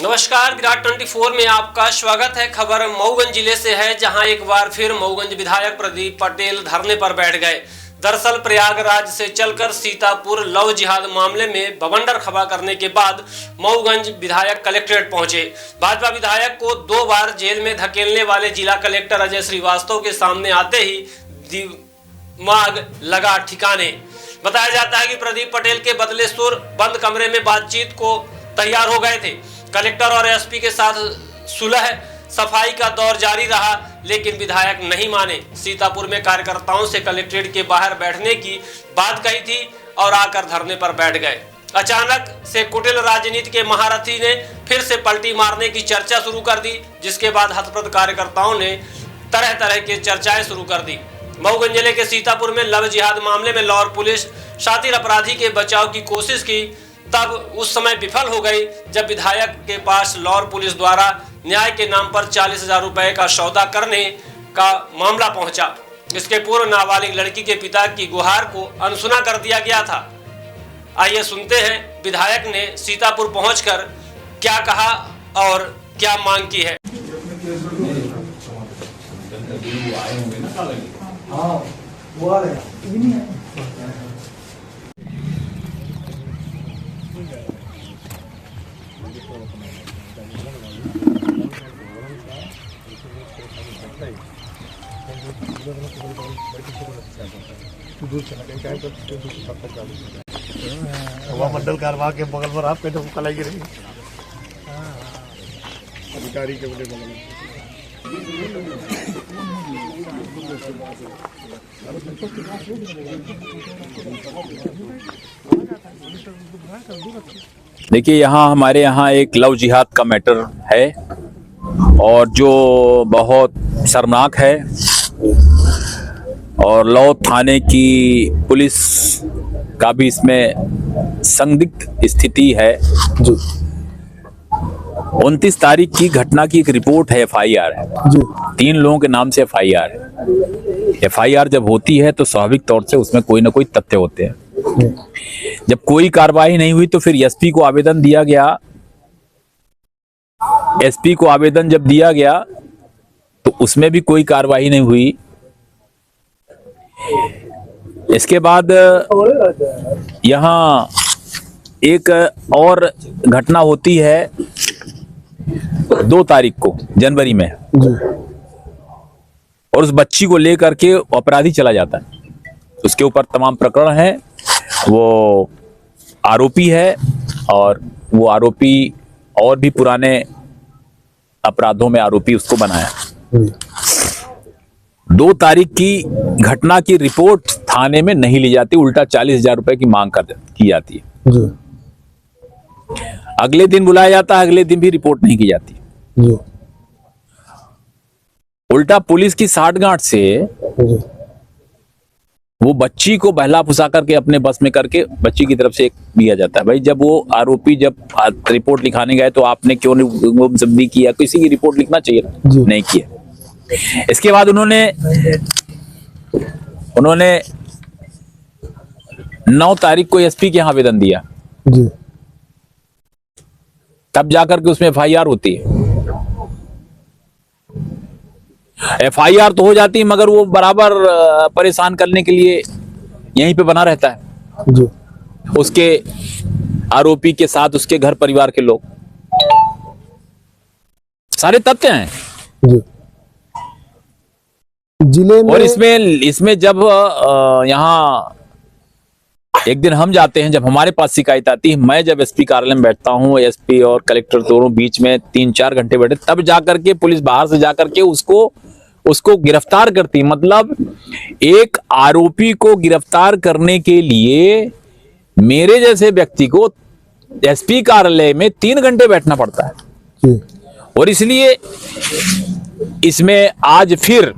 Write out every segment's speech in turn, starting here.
नमस्कार, विराट 24 में आपका स्वागत है। खबर मऊगंज जिले से है, जहां एक बार फिर मऊगंज विधायक प्रदीप पटेल धरने पर बैठ गए। दरअसल प्रयागराज से चलकर सीतापुर लव जिहाद मामले में बवंडर खबा करने के बाद मऊगंज विधायक कलेक्ट्रेट पहुंचे। भाजपा विधायक को 2 बार जेल में धकेलने वाले जिला कलेक्टर अजय श्रीवास्तव के सामने आते ही दिमाग लगा ठिकाने। बताया जाता है कि प्रदीप पटेल के बदले सुर बंद कमरे में बातचीत को तैयार हो गए थे। कलेक्टर और एसपी के साथ सुलह सफाई का दौर जारी रहा, लेकिन विधायक नहीं माने। सीतापुर में कार्यकर्ताओं से कलेक्ट्रेट के बाहर बैठने की बात कही थी और आकर धरने पर बैठ गए। अचानक से कुटिल राजनीति के महारथी ने फिर से पलटी मारने की चर्चा शुरू कर दी, जिसके बाद हतप्रभ कार्यकर्ताओं ने तरह तरह की चर्चाएं शुरू कर दी। मऊगंज जिले के सीतापुर में लव जिहाद मामले में लाहौर पुलिस शातिर अपराधी के बचाव की कोशिश की, तब उस समय विफल हो गई जब विधायक के पास लाहौर पुलिस द्वारा न्याय के नाम पर 40,000 रुपए का सौदा करने का मामला पहुंचा। इसके पूर्व नाबालिग लड़की के पिता की गुहार को अनसुना कर दिया गया था। आइए सुनते हैं विधायक ने सीतापुर पहुंचकर क्या कहा और क्या मांग की है। हवा मंडल कारवा के बगल पर आप कहते कलाई गिरी अधिकारी के बगल में देखिए, यहाँ हमारे यहाँ एक लव जिहाद का मैटर है और जो बहुत शर्मनाक है, और लौ थाने की पुलिस का भी इसमें संदिग्ध स्थिति है। 29 तारीख की घटना की एक रिपोर्ट है, FIR है। 3 लोगों के नाम से FIR है। FIR जब होती है तो स्वाभाविक तौर से उसमें कोई ना कोई तथ्य होते हैं। जब कोई कार्रवाई नहीं हुई तो फिर SP को आवेदन दिया गया। SP को आवेदन जब दिया गया तो उसमें भी कोई कार्रवाई नहीं हुई। इसके बाद यहाँ एक और घटना होती है 2 तारीख को जनवरी में, और उस बच्ची को लेकर के अपराधी चला जाता है। उसके ऊपर तमाम प्रकरण है, वो आरोपी है और वो आरोपी और भी पुराने अपराधों में आरोपी उसको बनाया। 2 तारीख की घटना की रिपोर्ट थाने में नहीं ली जाती, उल्टा 40,000 रुपए की मांग की जाती है। अगले दिन बुलाया जाता है, अगले दिन भी रिपोर्ट नहीं की जाती। उल्टा पुलिस की साठगांठ से वो बच्ची को बहला फुसा करके अपने बस में करके बच्ची की तरफ से एक दिया जाता है। भाई, जब वो आरोपी जब रिपोर्ट लिखाने गए तो आपने क्यों नहीं किया? किसी की रिपोर्ट लिखना चाहिए, नहीं किया। इसके बाद उन्होंने 9 तारीख को SP के यहाँ आवेदन दिया। तब जाकर के उसमें FIR होती है। FIR तो हो जाती है, मगर वो बराबर परेशान करने के लिए यहीं पे बना रहता है। उसके आरोपी के साथ उसके घर परिवार के लोग, सारे तथ्य हैं जिले में। और इसमें जब यहाँ एक दिन हम जाते हैं, जब हमारे पास शिकायत आती है, मैं जब SP कार्यालय में बैठता हूँ, SP और कलेक्टर दोनों बीच में 3-4 घंटे बैठे, तब जाकर के पुलिस बाहर से जाकर के उसको गिरफ्तार करती। मतलब एक आरोपी को गिरफ्तार करने के लिए मेरे जैसे व्यक्ति को SP कार्यालय में 3 घंटे बैठना पड़ता है। और इसलिए इसमें आज फिर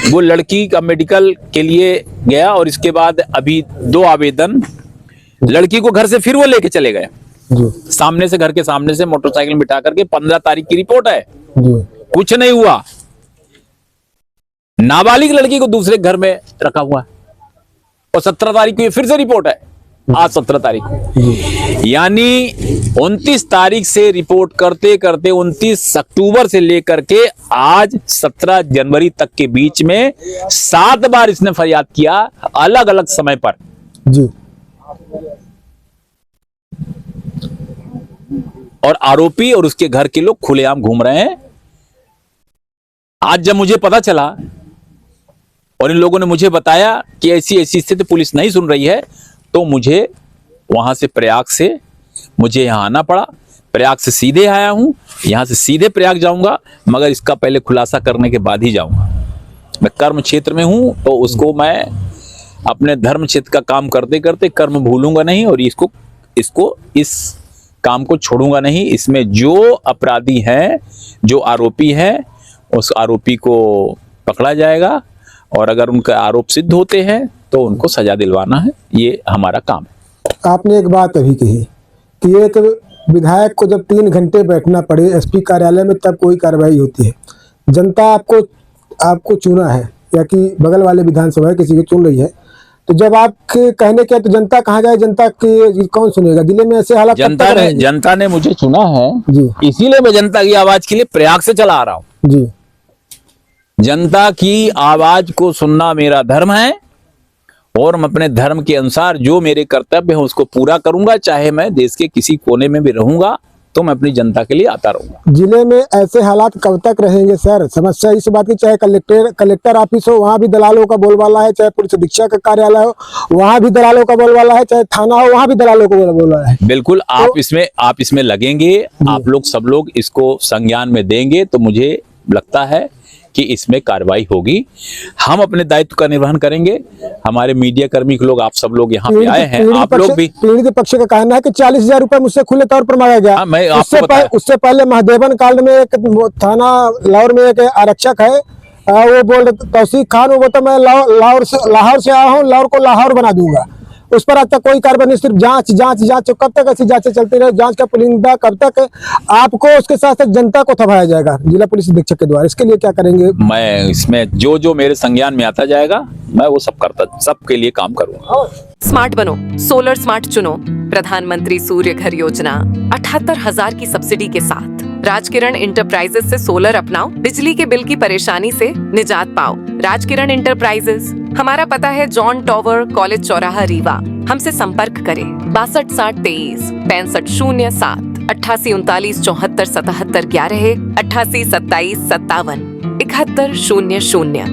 वो लड़की का मेडिकल के लिए गया, और इसके बाद अभी 2 आवेदन लड़की को घर से फिर वो लेके चले गए। सामने से, घर के सामने से मोटरसाइकिल बिठा करके। 15 तारीख की रिपोर्ट है, कुछ नहीं हुआ। नाबालिग लड़की को दूसरे घर में रखा हुआ है, और 17 तारीख की फिर से रिपोर्ट है। आज 17 तारीख को, यानी 29 तारीख से रिपोर्ट करते करते 29 अक्टूबर से लेकर के आज 17 जनवरी तक के बीच में 7 बार इसने फरियाद किया, अलग अलग समय पर। जी। और आरोपी और उसके घर के लोग खुलेआम घूम रहे हैं। आज जब मुझे पता चला और इन लोगों ने मुझे बताया कि ऐसी ऐसी स्थिति पुलिस नहीं सुन रही है, तो मुझे वहां से प्रयाग से मुझे यहां आना पड़ा। प्रयाग से सीधे आया हूं, यहां से सीधे प्रयाग जाऊंगा, मगर इसका पहले खुलासा करने के बाद ही जाऊंगा। मैं कर्म क्षेत्र में हूं, तो उसको मैं अपने धर्म क्षेत्र का काम करते करते कर्म भूलूंगा नहीं, और इसको इस काम को छोड़ूंगा नहीं। इसमें जो अपराधी हैं, जो आरोपी हैं, उस आरोपी को पकड़ा जाएगा, और अगर उनका आरोप सिद्ध होते हैं तो उनको सजा दिलवाना है। ये हमारा काम है। आपने एक बात अभी कही कि एक विधायक को जब 3 घंटे बैठना पड़े एसपी कार्यालय में, तब कोई कार्रवाई होती है। जनता आपको चुना है, या कि बगल वाले विधानसभा किसी को चुन रही है, तो जब आपके कहने के तो जनता कहाँ जाए? जनता की कौन सुनेगा? जिले में ऐसे हालात जनता ने मुझे चुना है जी, इसीलिए मैं जनता की आवाज के लिए प्रयाग से चला आ रहा हूं जी। जनता की आवाज को सुनना मेरा धर्म है, और मैं अपने धर्म के अनुसार जो मेरे कर्तव्य है उसको पूरा करूंगा। चाहे मैं देश के किसी कोने में भी रहूंगा, तो मैं अपनी जनता के लिए आता रहूंगा। जिले में ऐसे हालात कब तक रहेंगे सर? समस्या इस बात की, चाहे कलेक्टर ऑफिस हो, वहाँ भी दलालों का बोलबाला है, चाहे पुलिस अधीक्षक का कार्यालय हो, वहाँ भी दलालों का बोलबाला है, चाहे थाना हो, वहाँ भी दलालों का बोलबाला है। बिल्कुल। आप इसमें लगेंगे, आप लोग सब लोग इसको संज्ञान में देंगे, तो मुझे लगता है कि इसमें कार्रवाई होगी। हम अपने दायित्व का निर्वहन करेंगे। हमारे मीडिया कर्मी के लोग, आप सब लोग यहाँ पे आए हैं, आप लोग भी। पीड़ित पक्ष का कहना है कि 40,000 रुपए मुझसे खुले तौर पर मांगा गया। मैं आपको उससे पहले महादेवन कांड में एक थाना लाहौर में एक आरक्षक है, वो बोल तौसीफ खान, वो बोलता मैं लाहौर से आया हूँ, लाहौर को लाहौर बना दूंगा। उस पर आज तक कोई कार्रवाई नहीं, सिर्फ जांच। कब तक ऐसी जांचें चलती रहे? जांच का पुलिंदा कब तक? आपको उसके साथ साथ जनता को थमाया जाएगा जिला पुलिस अधीक्षक के द्वारा। इसके लिए क्या करेंगे? मैं इसमें जो मेरे संज्ञान में आता जाएगा, मैं वो सबके लिए काम करूंगा। स्मार्ट बनो, सोलर स्मार्ट चुनो। प्रधानमंत्री सूर्य घर योजना 78,000 की सब्सिडी के साथ राजकिरण इंटरप्राइजेस से सोलर अपनाओ, बिजली के बिल की परेशानी से निजात पाओ। राजकिरण इंटरप्राइजेस, हमारा पता है जॉन टॉवर, कॉलेज चौराहा, रीवा। हमसे संपर्क करें 62 60 23 65 07 88 39 74 77 11 88 27 57 71 00।